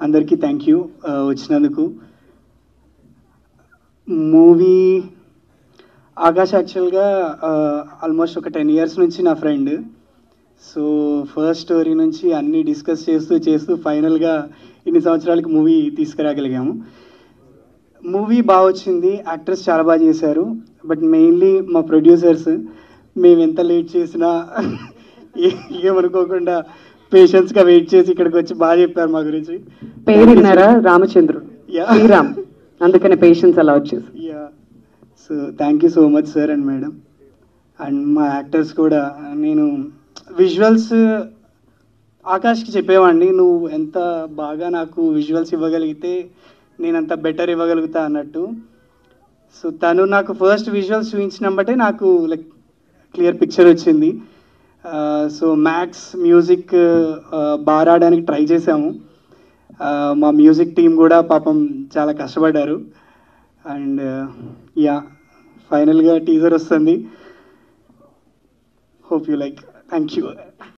అందరికీ thank you వచ్చినందుకు. Movie Akash యాక్చువల్గా ఆల్మోస్ట్ ఒక 10 years నుంచి నా ఫ్రెండ్. సో ఫస్ట్ స్టోరీ నుంచి అన్నీ డిస్కస్ చేస్తూ ఫైనల్గా ఇన్ని సంవత్సరాలకి మూవీ తీసుకురాగలిగాము. మూవీ బాగా వచ్చింది, యాక్టర్స్ చాలా బాగా చేశారు. బట్ మెయిన్లీ మా ప్రొడ్యూసర్స్ మేము ఎంత లేట్ చేసినా ఏమనుకోకుండా పేషెన్స్గా వెయిట్ చేసి ఇక్కడికి వచ్చి బాగా చెప్పారు మా గురించి. పేరు విన్నారా? రామచంద్రుడు, శ్రీరామ్, అందుకనే పేషెన్స్ అలా వచ్చేసి. So thank you so much sir and madam. And మా యాక్టర్స్ కూడా. నేను విజువల్స్ ఆకాష్కి చెప్పేవాడిని, నువ్వు ఎంత బాగా నాకు విజువల్స్ ఇవ్వగలిగితే నేను అంత బెటర్ ఇవ్వగలుగుతా అన్నట్టు. సో తను నాకు ఫస్ట్ విజువల్స్ చూపించినబట్టే నాకు లైక్ క్లియర్ పిక్చర్ వచ్చింది. సో మ్యాక్స్ మ్యూజిక్ బాగా రావడానికి ట్రై చేశాము. మా మ్యూజిక్ టీం కూడా పాపం చాలా కష్టపడ్డారు. అండ్ ఫైనల్గా టీజర్ వస్తుంది. Hope you like. Thank you.